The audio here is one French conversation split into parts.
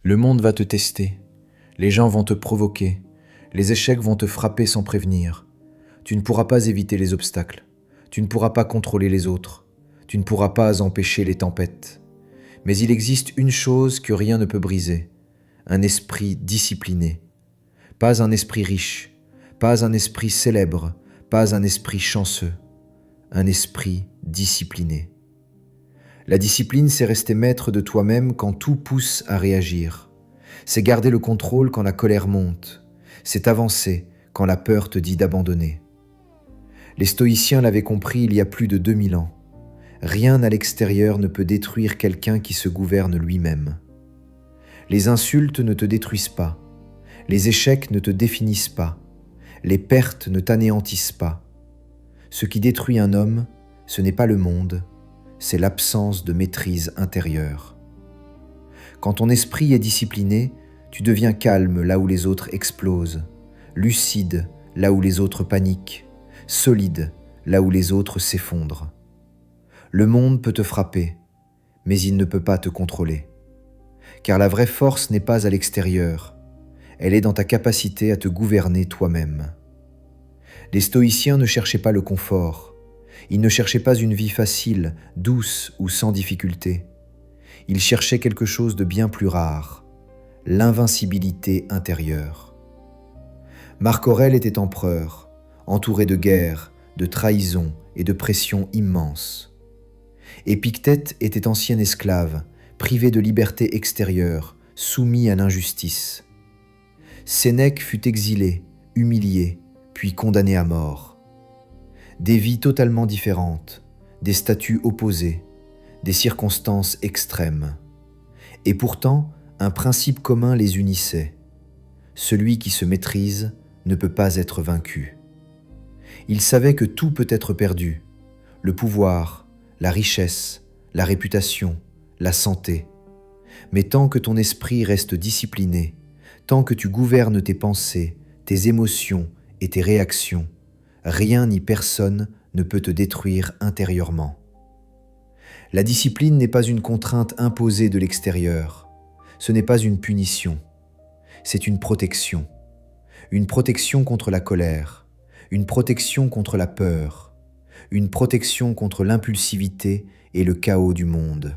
Le monde va te tester, les gens vont te provoquer, les échecs vont te frapper sans prévenir. Tu ne pourras pas éviter les obstacles, tu ne pourras pas contrôler les autres, tu ne pourras pas empêcher les tempêtes. Mais il existe une chose que rien ne peut briser, un esprit discipliné. Pas un esprit riche, pas un esprit célèbre, pas un esprit chanceux, un esprit discipliné. La discipline, c'est rester maître de toi-même quand tout pousse à réagir. C'est garder le contrôle quand la colère monte. C'est avancer quand la peur te dit d'abandonner. Les stoïciens l'avaient compris il y a plus de 2000 ans. Rien à l'extérieur ne peut détruire quelqu'un qui se gouverne lui-même. Les insultes ne te détruisent pas. Les échecs ne te définissent pas. Les pertes ne t'anéantissent pas. Ce qui détruit un homme, ce n'est pas le monde, c'est l'absence de maîtrise intérieure. Quand ton esprit est discipliné, tu deviens calme là où les autres explosent, lucide là où les autres paniquent, solide là où les autres s'effondrent. Le monde peut te frapper, mais il ne peut pas te contrôler. Car la vraie force n'est pas à l'extérieur, elle est dans ta capacité à te gouverner toi-même. Les stoïciens ne cherchaient pas le confort, ils ne cherchaient pas une vie facile, douce ou sans difficulté. Ils cherchaient quelque chose de bien plus rare, l'invincibilité intérieure. Marc Aurèle était empereur, entouré de guerres, de trahisons et de pressions immenses. Épictète était ancien esclave, privé de liberté extérieure, soumis à l'injustice. Sénèque fut exilé, humilié, puis condamné à mort. Des vies totalement différentes, des statuts opposés, des circonstances extrêmes. Et pourtant, un principe commun les unissait. Celui qui se maîtrise ne peut pas être vaincu. Ils savaient que tout peut être perdu, le pouvoir, la richesse, la réputation, la santé. Mais tant que ton esprit reste discipliné, tant que tu gouvernes tes pensées, tes émotions et tes réactions, rien ni personne ne peut te détruire intérieurement. La discipline n'est pas une contrainte imposée de l'extérieur, ce n'est pas une punition, c'est une protection contre la colère, une protection contre la peur, une protection contre l'impulsivité et le chaos du monde.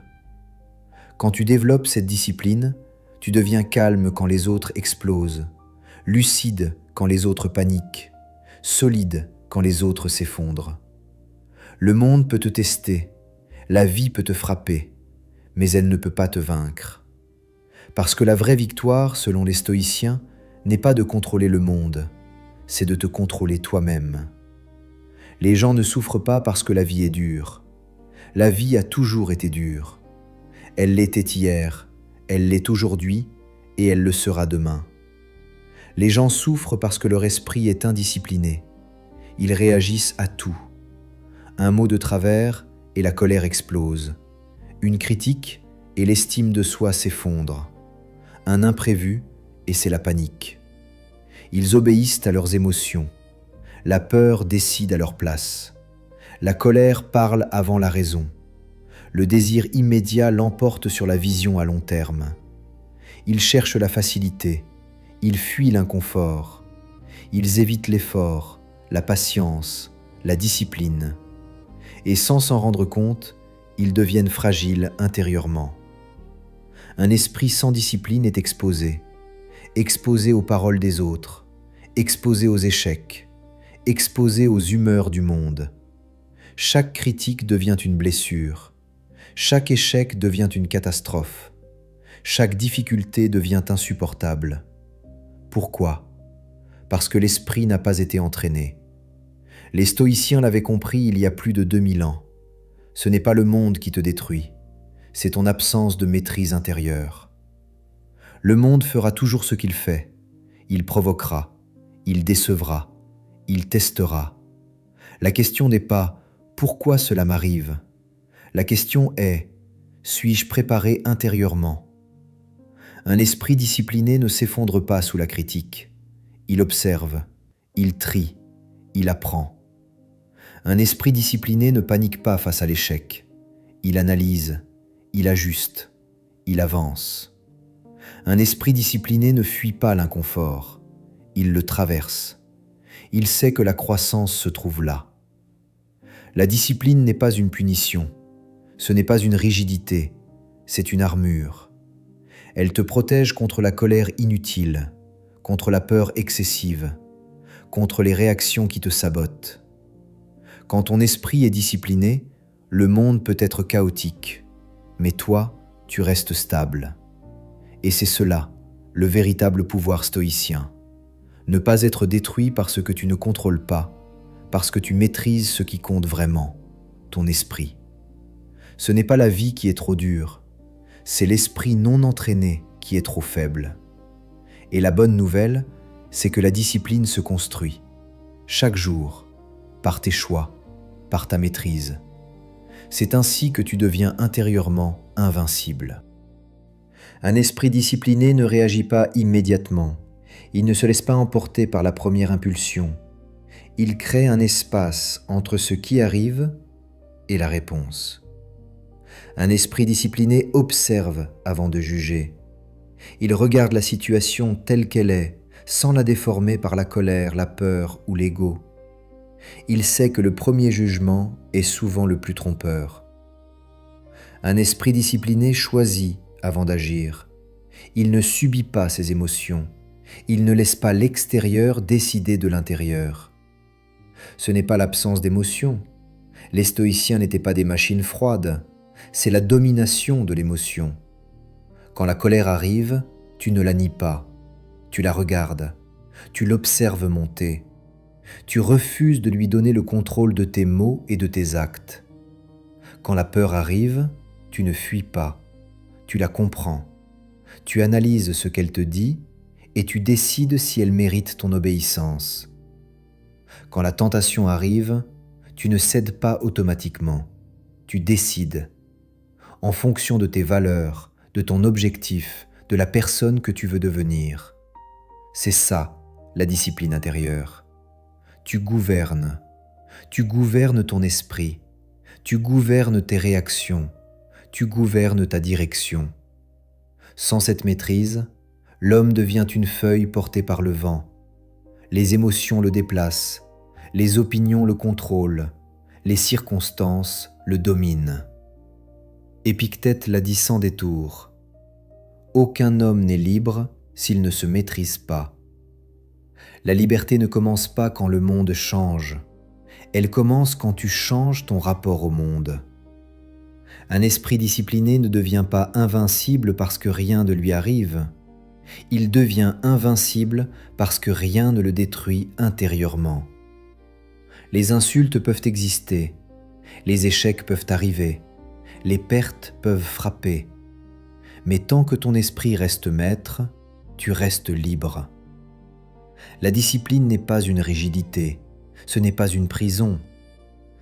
Quand tu développes cette discipline, tu deviens calme quand les autres explosent, lucide quand les autres paniquent, solide quand les autres s'effondrent. Le monde peut te tester, la vie peut te frapper, mais elle ne peut pas te vaincre. Parce que la vraie victoire, selon les stoïciens, n'est pas de contrôler le monde, c'est de te contrôler toi-même. Les gens ne souffrent pas parce que la vie est dure. La vie a toujours été dure. Elle l'était hier, elle l'est aujourd'hui et elle le sera demain. Les gens souffrent parce que leur esprit est indiscipliné. Ils réagissent à tout. Un mot de travers et la colère explose. Une critique et l'estime de soi s'effondre. Un imprévu et c'est la panique. Ils obéissent à leurs émotions. La peur décide à leur place. La colère parle avant la raison. Le désir immédiat l'emporte sur la vision à long terme. Ils cherchent la facilité. Ils fuient l'inconfort. Ils évitent l'effort, la patience, la discipline. Et sans s'en rendre compte, ils deviennent fragiles intérieurement. Un esprit sans discipline est exposé aux paroles des autres, exposé aux échecs, exposé aux humeurs du monde. Chaque critique devient une blessure, chaque échec devient une catastrophe, chaque difficulté devient insupportable. Pourquoi ? Parce que l'esprit n'a pas été entraîné. Les stoïciens l'avaient compris il y a plus de 2000 ans. Ce n'est pas le monde qui te détruit, c'est ton absence de maîtrise intérieure. Le monde fera toujours ce qu'il fait. Il provoquera, il décevra, il testera. La question n'est pas « pourquoi cela m'arrive ?» La question est « suis-je préparé intérieurement ?» Un esprit discipliné ne s'effondre pas sous la critique. Il observe, il trie, il apprend. Un esprit discipliné ne panique pas face à l'échec. Il analyse, il ajuste, il avance. Un esprit discipliné ne fuit pas l'inconfort, il le traverse. Il sait que la croissance se trouve là. La discipline n'est pas une punition, ce n'est pas une rigidité, c'est une armure. Elle te protège contre la colère inutile, contre la peur excessive, contre les réactions qui te sabotent. Quand ton esprit est discipliné, le monde peut être chaotique, mais toi, tu restes stable. Et c'est cela, le véritable pouvoir stoïcien. Ne pas être détruit par ce que tu ne contrôles pas, parce que tu maîtrises ce qui compte vraiment, ton esprit. Ce n'est pas la vie qui est trop dure, c'est l'esprit non entraîné qui est trop faible. Et la bonne nouvelle, c'est que la discipline se construit, chaque jour, par tes choix, par ta maîtrise. C'est ainsi que tu deviens intérieurement invincible. Un esprit discipliné ne réagit pas immédiatement. Il ne se laisse pas emporter par la première impulsion. Il crée un espace entre ce qui arrive et la réponse. Un esprit discipliné observe avant de juger. Il regarde la situation telle qu'elle est, sans la déformer par la colère, la peur ou l'ego. Il sait que le premier jugement est souvent le plus trompeur. Un esprit discipliné choisit avant d'agir. Il ne subit pas ses émotions. Il ne laisse pas l'extérieur décider de l'intérieur. Ce n'est pas l'absence d'émotion. Les stoïciens n'étaient pas des machines froides. C'est la domination de l'émotion. Quand la colère arrive, tu ne la nies pas. Tu la regardes. Tu l'observes monter. Tu refuses de lui donner le contrôle de tes mots et de tes actes. Quand la peur arrive, tu ne fuis pas. Tu la comprends. Tu analyses ce qu'elle te dit et tu décides si elle mérite ton obéissance. Quand la tentation arrive, tu ne cèdes pas automatiquement. Tu décides. En fonction de tes valeurs, de ton objectif, de la personne que tu veux devenir. C'est ça, la discipline intérieure. Tu gouvernes ton esprit, tu gouvernes tes réactions, tu gouvernes ta direction. Sans cette maîtrise, l'homme devient une feuille portée par le vent. Les émotions le déplacent, les opinions le contrôlent, les circonstances le dominent. Épictète l'a dit sans détour. Aucun homme n'est libre s'il ne se maîtrise pas. La liberté ne commence pas quand le monde change. Elle commence quand tu changes ton rapport au monde. Un esprit discipliné ne devient pas invincible parce que rien ne lui arrive. Il devient invincible parce que rien ne le détruit intérieurement. Les insultes peuvent exister, les échecs peuvent arriver, les pertes peuvent frapper. Mais tant que ton esprit reste maître, tu restes libre. La discipline n'est pas une rigidité, ce n'est pas une prison,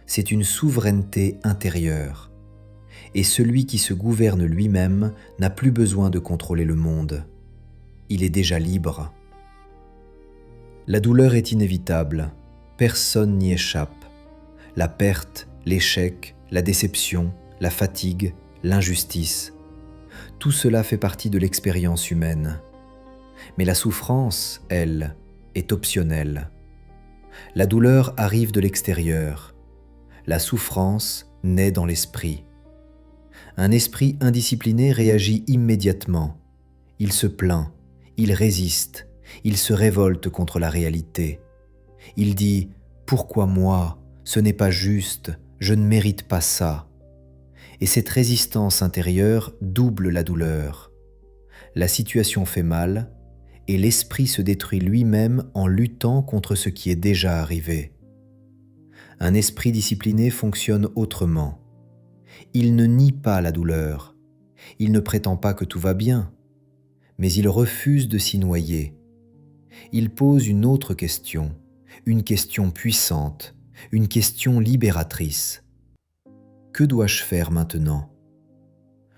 c'est une souveraineté intérieure. Et celui qui se gouverne lui-même n'a plus besoin de contrôler le monde. Il est déjà libre. La douleur est inévitable, personne n'y échappe. La perte, l'échec, la déception, la fatigue, l'injustice, tout cela fait partie de l'expérience humaine. Mais la souffrance, elle, est optionnelle. La douleur arrive de l'extérieur. La souffrance naît dans l'esprit. Un esprit indiscipliné réagit immédiatement. Il se plaint, il résiste, il se révolte contre la réalité. Il dit « Pourquoi moi ? Ce n'est pas juste, je ne mérite pas ça ». Et cette résistance intérieure double la douleur. La situation fait mal, et l'esprit se détruit lui-même en luttant contre ce qui est déjà arrivé. Un esprit discipliné fonctionne autrement. Il ne nie pas la douleur, il ne prétend pas que tout va bien, mais il refuse de s'y noyer. Il pose une autre question, une question puissante, une question libératrice. Que dois-je faire maintenant ?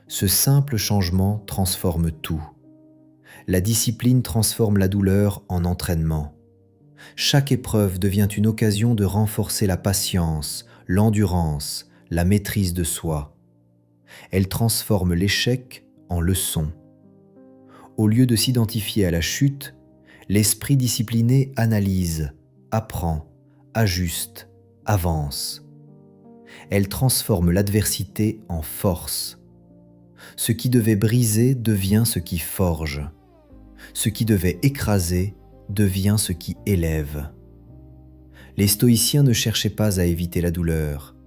Ce simple changement transforme tout. La discipline transforme la douleur en entraînement. Chaque épreuve devient une occasion de renforcer la patience, l'endurance, la maîtrise de soi. Elle transforme l'échec en leçon. Au lieu de s'identifier à la chute, l'esprit discipliné analyse, apprend, ajuste, avance. Elle transforme l'adversité en force. Ce qui devait briser devient ce qui forge. Ce qui devait écraser devient ce qui élève. Les stoïciens ne cherchaient pas à éviter la douleur.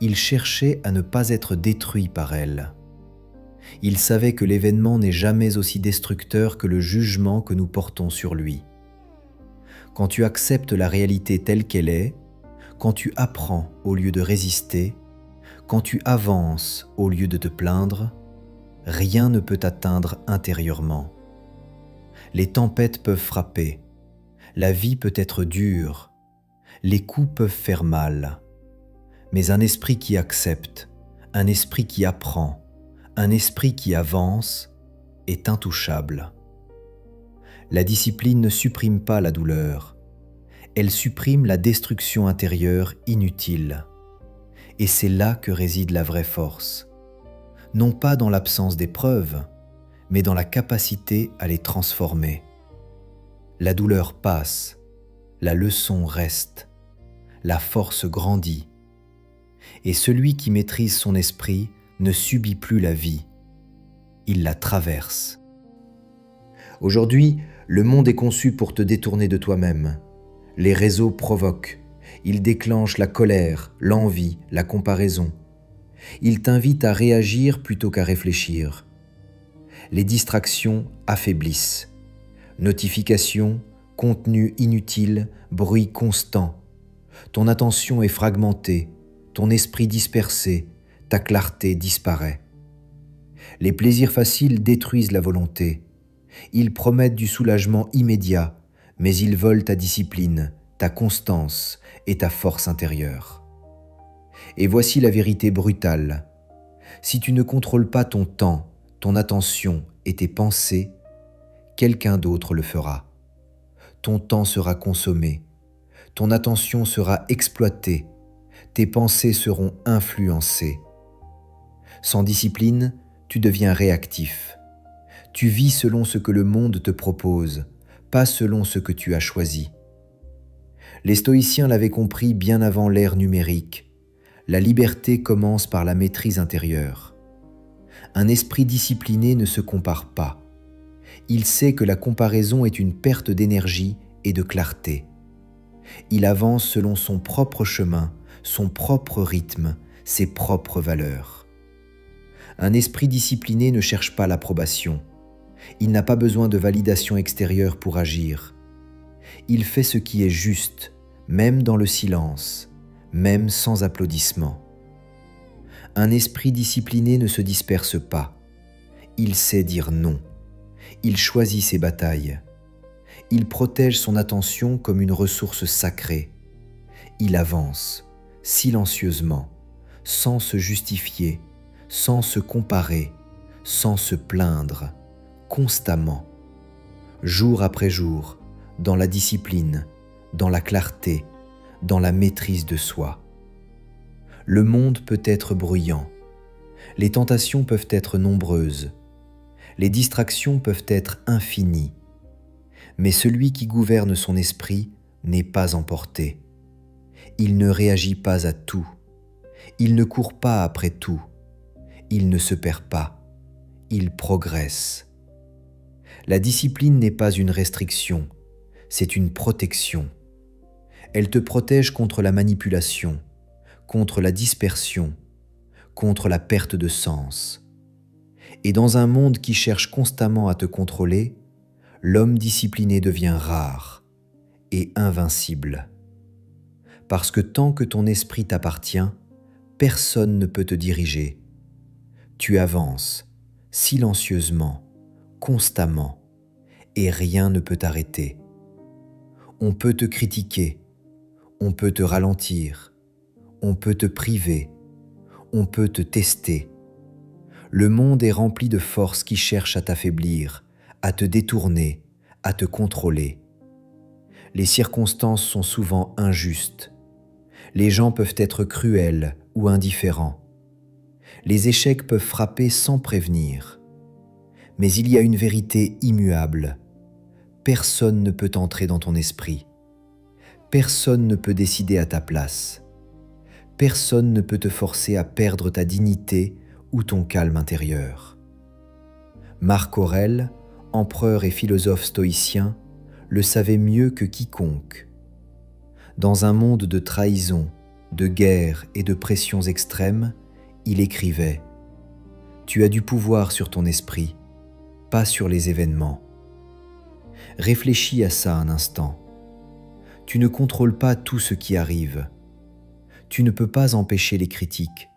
Ils cherchaient à ne pas être détruits par elle. Ils savaient que l'événement n'est jamais aussi destructeur que le jugement que nous portons sur lui. Quand tu acceptes la réalité telle qu'elle est, quand tu apprends au lieu de résister, quand tu avances au lieu de te plaindre, rien ne peut t'atteindre intérieurement. Les tempêtes peuvent frapper, la vie peut être dure, les coups peuvent faire mal, mais un esprit qui accepte, un esprit qui apprend, un esprit qui avance est intouchable. La discipline ne supprime pas la douleur, elle supprime la destruction intérieure inutile. Et c'est là que réside la vraie force, non pas dans l'absence d'épreuves, mais dans la capacité à les transformer. La douleur passe, la leçon reste, la force grandit, et celui qui maîtrise son esprit ne subit plus la vie, il la traverse. Aujourd'hui, le monde est conçu pour te détourner de toi-même. Les réseaux provoquent, ils déclenchent la colère, l'envie, la comparaison. Ils t'invitent à réagir plutôt qu'à réfléchir. Les distractions affaiblissent. Notifications, contenus inutiles, bruit constant. Ton attention est fragmentée, ton esprit dispersé, ta clarté disparaît. Les plaisirs faciles détruisent la volonté. Ils promettent du soulagement immédiat, mais ils volent ta discipline, ta constance et ta force intérieure. Et voici la vérité brutale. Si tu ne contrôles pas ton temps, ton attention et tes pensées, quelqu'un d'autre le fera. Ton temps sera consommé, ton attention sera exploitée, tes pensées seront influencées. Sans discipline, tu deviens réactif. Tu vis selon ce que le monde te propose, pas selon ce que tu as choisi. Les stoïciens l'avaient compris bien avant l'ère numérique. La liberté commence par la maîtrise intérieure. Un esprit discipliné ne se compare pas. Il sait que la comparaison est une perte d'énergie et de clarté. Il avance selon son propre chemin, son propre rythme, ses propres valeurs. Un esprit discipliné ne cherche pas l'approbation. Il n'a pas besoin de validation extérieure pour agir. Il fait ce qui est juste, même dans le silence, même sans applaudissements. Un esprit discipliné ne se disperse pas. Il sait dire non. Il choisit ses batailles. Il protège son attention comme une ressource sacrée. Il avance, silencieusement, sans se justifier, sans se comparer, sans se plaindre, constamment, jour après jour, dans la discipline, dans la clarté, dans la maîtrise de soi. Le monde peut être bruyant, les tentations peuvent être nombreuses, les distractions peuvent être infinies, mais celui qui gouverne son esprit n'est pas emporté. Il ne réagit pas à tout, il ne court pas après tout, il ne se perd pas, il progresse. La discipline n'est pas une restriction, c'est une protection. Elle te protège contre la manipulation, contre la dispersion, contre la perte de sens. Et dans un monde qui cherche constamment à te contrôler, l'homme discipliné devient rare et invincible. Parce que tant que ton esprit t'appartient, personne ne peut te diriger. Tu avances silencieusement, constamment, et rien ne peut t'arrêter. On peut te critiquer, on peut te ralentir, on peut te priver, on peut te tester. Le monde est rempli de forces qui cherchent à t'affaiblir, à te détourner, à te contrôler. Les circonstances sont souvent injustes. Les gens peuvent être cruels ou indifférents. Les échecs peuvent frapper sans prévenir. Mais il y a une vérité immuable. Personne ne peut entrer dans ton esprit. Personne ne peut décider à ta place. Personne ne peut te forcer à perdre ta dignité ou ton calme intérieur. Marc Aurèle, empereur et philosophe stoïcien, le savait mieux que quiconque. Dans un monde de trahison, de guerre et de pressions extrêmes, il écrivait « Tu as du pouvoir sur ton esprit, pas sur les événements. » Réfléchis à ça un instant. Tu ne contrôles pas tout ce qui arrive. Tu ne peux pas empêcher les critiques.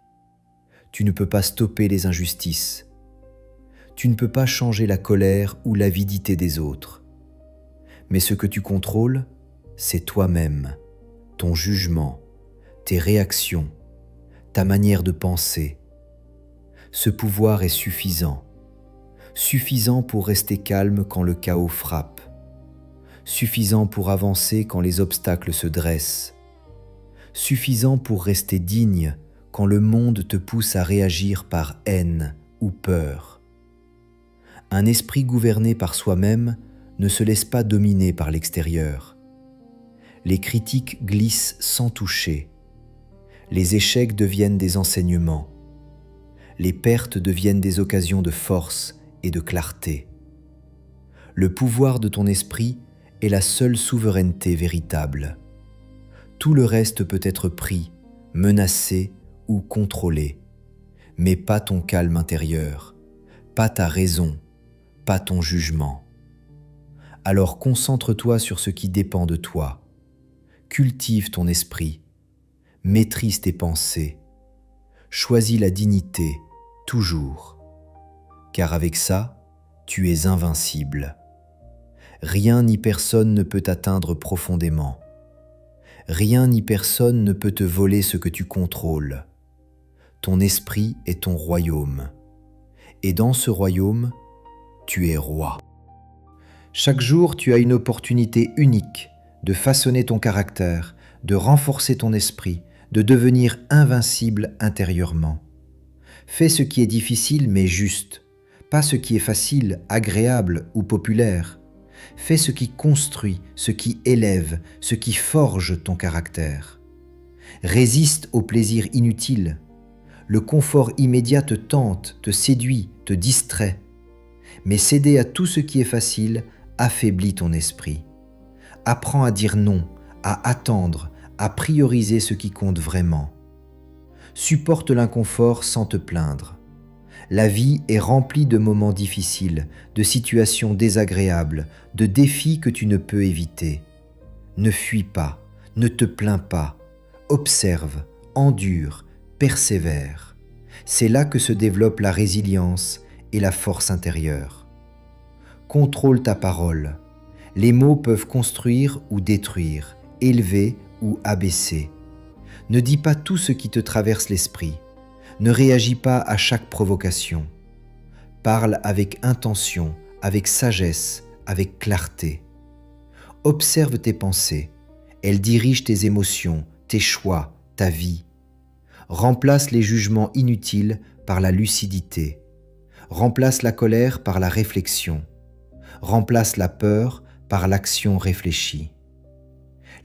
Tu ne peux pas stopper les injustices. Tu ne peux pas changer la colère ou l'avidité des autres. Mais ce que tu contrôles, c'est toi-même, ton jugement, tes réactions, ta manière de penser. Ce pouvoir est suffisant. Suffisant pour rester calme quand le chaos frappe. Suffisant pour avancer quand les obstacles se dressent. Suffisant pour rester digne quand le monde te pousse à réagir par haine ou peur. Un esprit gouverné par soi-même ne se laisse pas dominer par l'extérieur. Les critiques glissent sans toucher. Les échecs deviennent des enseignements. Les pertes deviennent des occasions de force et de clarté. Le pouvoir de ton esprit est la seule souveraineté véritable. Tout le reste peut être pris, menacé ou contrôlé, mais pas ton calme intérieur, pas ta raison, pas ton jugement. Alors concentre-toi sur ce qui dépend de toi. Cultive ton esprit, maîtrise tes pensées, choisis la dignité, toujours. Car avec ça, tu es invincible. Rien ni personne ne peut t'atteindre profondément. Rien ni personne ne peut te voler ce que tu contrôles. Ton esprit est ton royaume. Et dans ce royaume, tu es roi. Chaque jour, tu as une opportunité unique de façonner ton caractère, de renforcer ton esprit, de devenir invincible intérieurement. Fais ce qui est difficile mais juste, pas ce qui est facile, agréable ou populaire. Fais ce qui construit, ce qui élève, ce qui forge ton caractère. Résiste au plaisir inutile. Le confort immédiat te tente, te séduit, te distrait. Mais céder à tout ce qui est facile affaiblit ton esprit. Apprends à dire non, à attendre, à prioriser ce qui compte vraiment. Supporte l'inconfort sans te plaindre. La vie est remplie de moments difficiles, de situations désagréables, de défis que tu ne peux éviter. Ne fuis pas, ne te plains pas. Observe, endure, persévère. C'est là que se développe la résilience et la force intérieure. Contrôle ta parole. Les mots peuvent construire ou détruire, élever ou abaisser. Ne dis pas tout ce qui te traverse l'esprit. Ne réagis pas à chaque provocation. Parle avec intention, avec sagesse, avec clarté. Observe tes pensées. Elles dirigent tes émotions, tes choix, ta vie. Remplace les jugements inutiles par la lucidité. Remplace la colère par la réflexion. Remplace la peur par l'action réfléchie.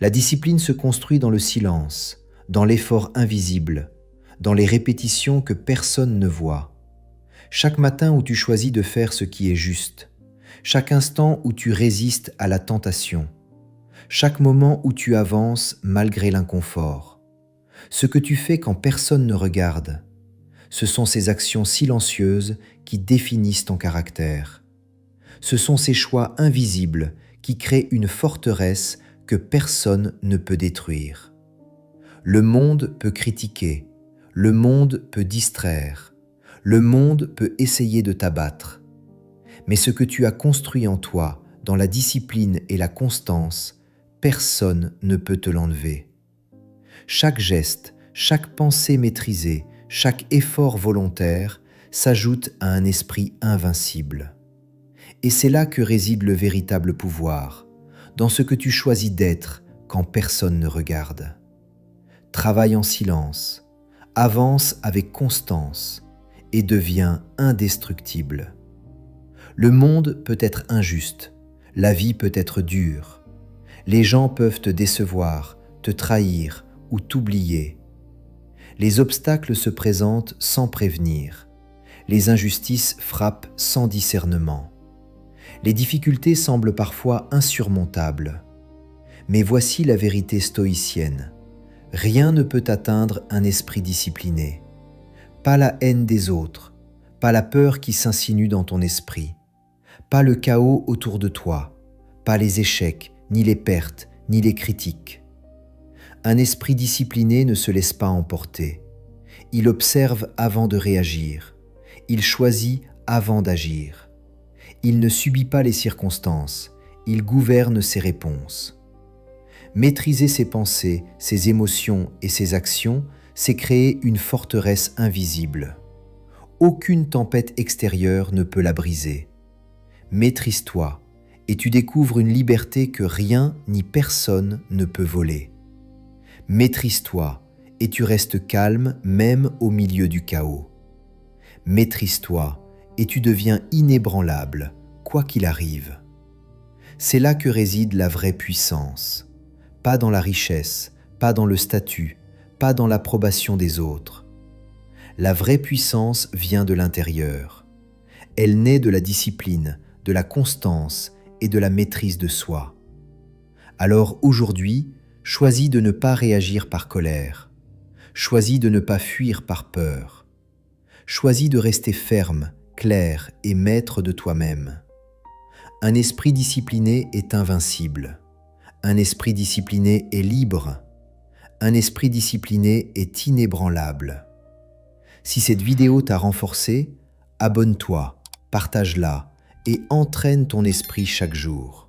La discipline se construit dans le silence, dans l'effort invisible, dans les répétitions que personne ne voit. Chaque matin où tu choisis de faire ce qui est juste, chaque instant où tu résistes à la tentation, chaque moment où tu avances malgré l'inconfort. Ce que tu fais quand personne ne regarde, ce sont ces actions silencieuses qui définissent ton caractère. Ce sont ces choix invisibles qui créent une forteresse que personne ne peut détruire. Le monde peut critiquer, le monde peut distraire, le monde peut essayer de t'abattre. Mais ce que tu as construit en toi, dans la discipline et la constance, personne ne peut te l'enlever. Chaque geste, chaque pensée maîtrisée, chaque effort volontaire s'ajoute à un esprit invincible. Et c'est là que réside le véritable pouvoir, dans ce que tu choisis d'être quand personne ne regarde. Travaille en silence, avance avec constance et deviens indestructible. Le monde peut être injuste, la vie peut être dure. Les gens peuvent te décevoir, te trahir ou t'oublier. Les obstacles se présentent sans prévenir. Les injustices frappent sans discernement. Les difficultés semblent parfois insurmontables. Mais voici la vérité stoïcienne. Rien ne peut atteindre un esprit discipliné. Pas la haine des autres, pas la peur qui s'insinue dans ton esprit, pas le chaos autour de toi, pas les échecs, ni les pertes, ni les critiques. Un esprit discipliné ne se laisse pas emporter. Il observe avant de réagir. Il choisit avant d'agir. Il ne subit pas les circonstances. Il gouverne ses réponses. Maîtriser ses pensées, ses émotions et ses actions, c'est créer une forteresse invisible. Aucune tempête extérieure ne peut la briser. Maîtrise-toi et tu découvres une liberté que rien ni personne ne peut voler. Maîtrise-toi et tu restes calme même au milieu du chaos. Maîtrise-toi et tu deviens inébranlable, quoi qu'il arrive. C'est là que réside la vraie puissance. Pas dans la richesse, pas dans le statut, pas dans l'approbation des autres. La vraie puissance vient de l'intérieur. Elle naît de la discipline, de la constance et de la maîtrise de soi. Alors aujourd'hui, choisis de ne pas réagir par colère. Choisis de ne pas fuir par peur. Choisis de rester ferme, clair et maître de toi-même. Un esprit discipliné est invincible. Un esprit discipliné est libre. Un esprit discipliné est inébranlable. Si cette vidéo t'a renforcé, abonne-toi, partage-la et entraîne ton esprit chaque jour.